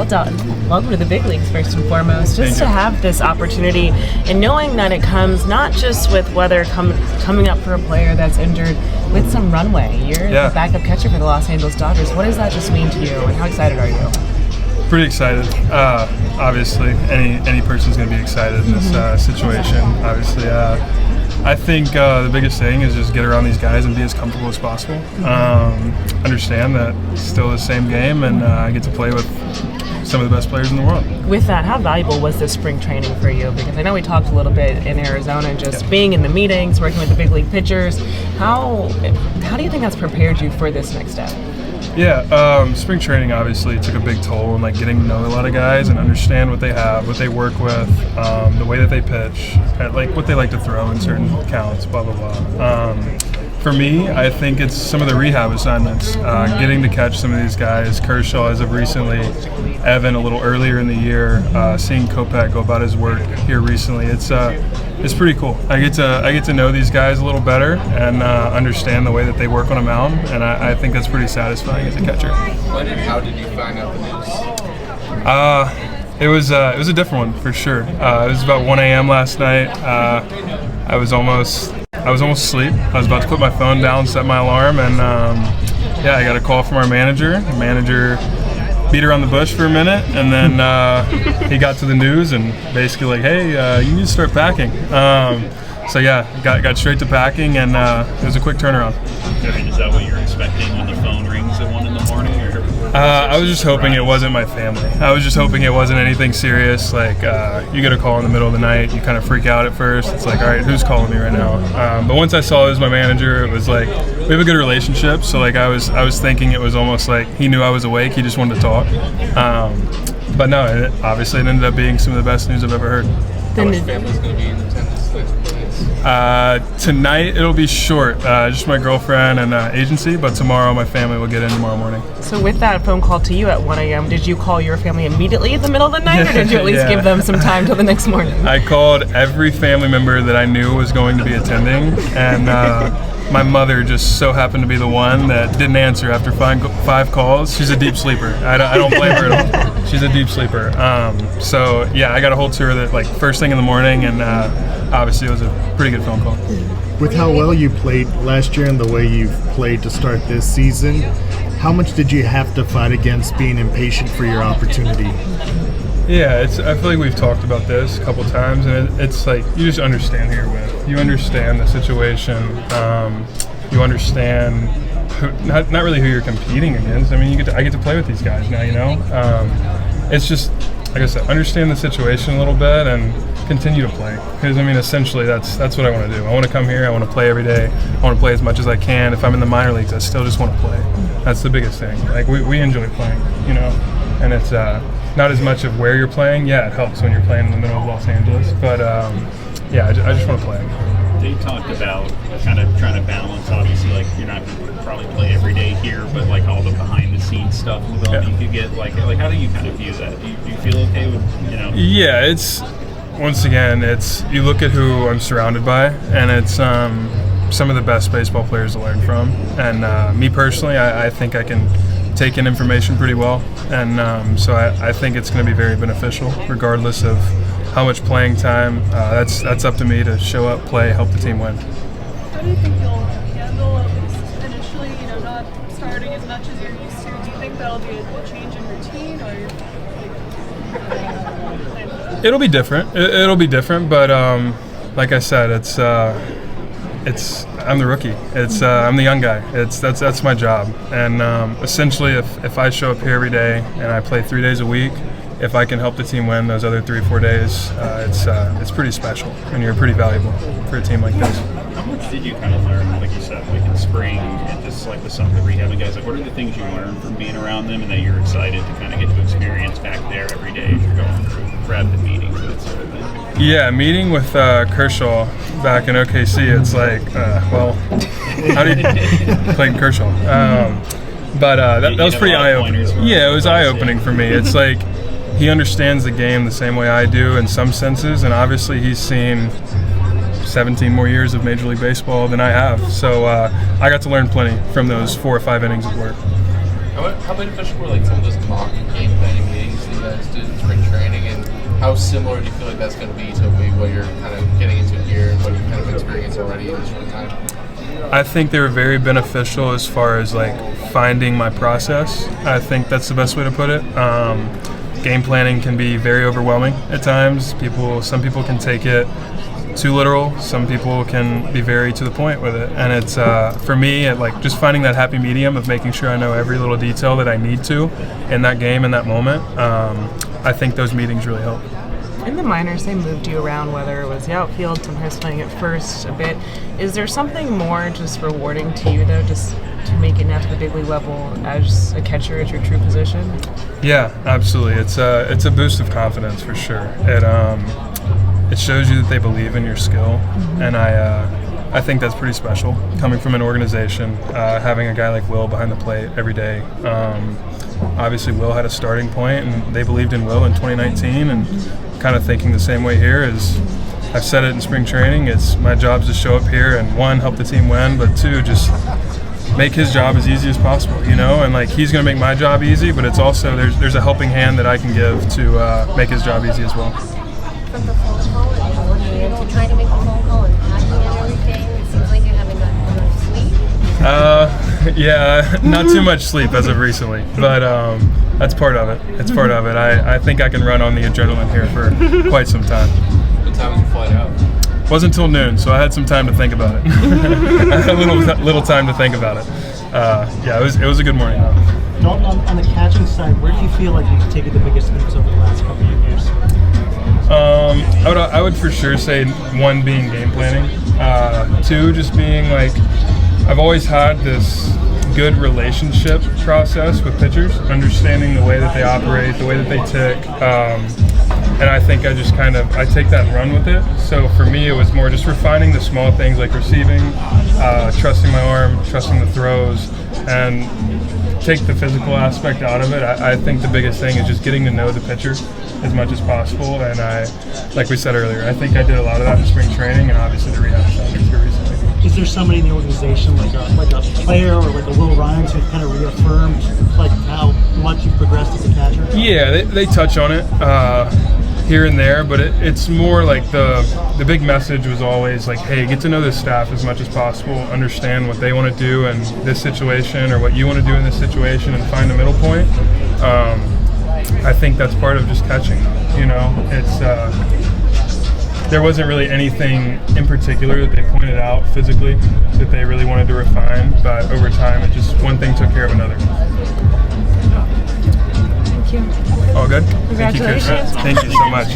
Well, Dalton, welcome to the big leagues first and foremost. Just to have this opportunity and knowing that it comes not just with weather coming up for a player that's injured, with some runway. You're the backup catcher for the Los Angeles Dodgers. What does that just mean to you, and how excited are you? Pretty excited. Obviously, any person's going to be excited in this situation. Obviously, I think the biggest thing is just get around these guys and be as comfortable as possible. Understand that it's still the same game, and I get to play with some of the best players in the world. With that, how valuable was this spring training for you? Because I know we talked a little bit in Arizona, just being in the meetings, working with the big league pitchers. How do you think that's prepared you for this next step? Yeah, spring training obviously took a big toll in getting to know a lot of guys and understand what they have, what they work with, the way that they pitch, what they like to throw in certain counts, blah blah blah. For me, I think it's some of the rehab assignments, getting to catch some of these guys. Kershaw as of recently, Evan a little earlier in the year, seeing Kopech go about his work here recently. It's pretty cool. I get to know these guys a little better and understand the way that they work on a mound, and I think that's pretty satisfying as a catcher. When and how did you find out the news? It was a different one for sure. It was about 1 a.m. last night. I was almost asleep. I was about to put my phone down, set my alarm, and I got a call from our manager. The manager beat around the bush for a minute, and then he got to the news and basically hey, you need to start packing. Got straight to packing, and it was a quick turnaround. Is that what you're expecting when the phone rings at 1 in the morning? I was just hoping it wasn't my family. I was just hoping it wasn't anything serious. You get a call in the middle of the night, you kind of freak out at first. It's all right, who's calling me right now? But once I saw it was my manager, it was we have a good relationship. So I was thinking it was almost like he knew I was awake. He just wanted to talk. But no, it ended up being some of the best news I've ever heard. How much family's going to be in attendance? Tonight it'll be short, just my girlfriend and agency, but tomorrow my family will get in tomorrow morning. So with that phone call to you at 1 a.m., did you call your family immediately in the middle of the night, or did you at least give them some time till the next morning? I called every family member that I knew was going to be attending, and my mother just so happened to be the one that didn't answer after 5 calls. She's a deep sleeper. I don't blame her at all. She's a deep sleeper. I got a hold to her that first thing in the morning, and obviously it was a pretty good phone call. With how well you played last year and the way you've played to start this season, how much did you have to fight against being impatient for your opportunity? Yeah, I feel like we've talked about this a couple times, and it's you just understand who you're with. You understand the situation. You understand not really who you're competing against. I mean, I get to play with these guys now. It's just, like I said, understand the situation a little bit and continue to play. Because essentially that's what I want to do. I want to come here. I want to play every day. I want to play as much as I can. If I'm in the minor leagues, I still just want to play. That's the biggest thing. We enjoy playing, and it's not as much of where you're playing. Yeah, it helps when you're playing in the middle of Los Angeles. But I just want to play. They talked about kind of trying to balance. Obviously, you're not going to probably play every day here, but all the behind-the-scenes stuff you could get. How do you kind of view that? Do you feel okay with Yeah, it's once again, you look at who I'm surrounded by, and it's some of the best baseball players to learn from. And me personally, I think I can take in information pretty well, and so I think it's going to be very beneficial, regardless of how much playing time. That's up to me to show up, play, help the team win. How do you think you'll handle, at least initially, not starting as much as you're used to? Do you think that'll be a change in routine, or? It'll be different. It'll be different, but like I said, it's I'm the rookie. I'm the young guy. That's my job, and essentially, if I show up here every day and I play 3 days a week, if I can help the team win those other 3 or 4 days, it's pretty special, and you're pretty valuable for a team like this. How much did you kind of learn, like you said, in spring and just with some of the rehabbing guys? What are the things you learned from being around them, and that you're excited to kind of get to experience back there every day as you're going through rapid meetings, that sort of thing? Yeah, meeting with Kershaw back in OKC, it's how do you Clayton Kershaw? But that was pretty eye-opening. Yeah, it was eye-opening for me. It's he understands the game the same way I do in some senses, and obviously he's seen 17 more years of Major League Baseball than I have. So I got to learn plenty from those 4 or 5 innings of work. How beneficial were some of those mock game planning meetings that guys did in spring training, and how similar do you feel like that's going to be to what you're kind of getting into here and what you've kind of experienced already in this short time? I think they were very beneficial as far as like finding my process. I think that's the best way to put it. Game planning can be very overwhelming at times. Some people can take it too literal. Some people can be very to the point with it. And it's for me, like just finding that happy medium of making sure I know every little detail that I need to in that game, in that moment. I think those meetings really help. In the minors, they moved you around, whether it was the outfield, sometimes playing at first a bit. Is there something more just rewarding to you, though, just to make it now to the big league level as a catcher at your true position? Yeah, absolutely. It's a boost of confidence for sure. It shows you that they believe in your skill, and I think that's pretty special. Coming from an organization, having a guy like Will behind the plate every day. Obviously, Will had a starting point, and they believed in Will in 2019, and kind of thinking the same way here. Is I've said it in spring training, it's my job to show up here and one, help the team win, but two, just make his job as easy as possible, and like he's going to make my job easy, but it's also there's a helping hand that I can give to make his job easy as well. From the phone call and to trying to make the phone call and packing and everything, it seems like you're having enough sleep. Yeah, not too much sleep as of recently, but that's part of it. It's part of it. I think I can run on the adrenaline here for quite some time. What time was your flight out? Wasn't until noon, so I had some time to think about it. I had a little time to think about it. Yeah, it was a good morning though. Dalton, on the catching side, where do you feel like you've taken the biggest leaps over the last couple of years? I would for sure say one being game planning, two just being like I've always had this good relationship process with pitchers, understanding the way that they operate, the way that they tick, and I think I just I take that and run with it. So for me, it was more just refining the small things like receiving, trusting my arm, trusting the throws, and take the physical aspect out of it. I think the biggest thing is just getting to know the pitcher as much as possible, and like we said earlier, I think I did a lot of that in spring training and obviously the rehab sessions here recently. Is there somebody in the organization, like a player or like a Will Rhymes, who kind of reaffirmed like how much you've progressed as a catcher? Yeah, they touch on it here and there, but it's more like the big message was always like, hey, get to know this staff as much as possible, understand what they want to do in this situation or what you want to do in this situation, and find a middle point. I think that's part of just catching. It's there wasn't really anything in particular that they pointed out physically that they really wanted to refine, but over time, it just one thing took care of another. Thank you. All good? Congratulations. Thank you so much.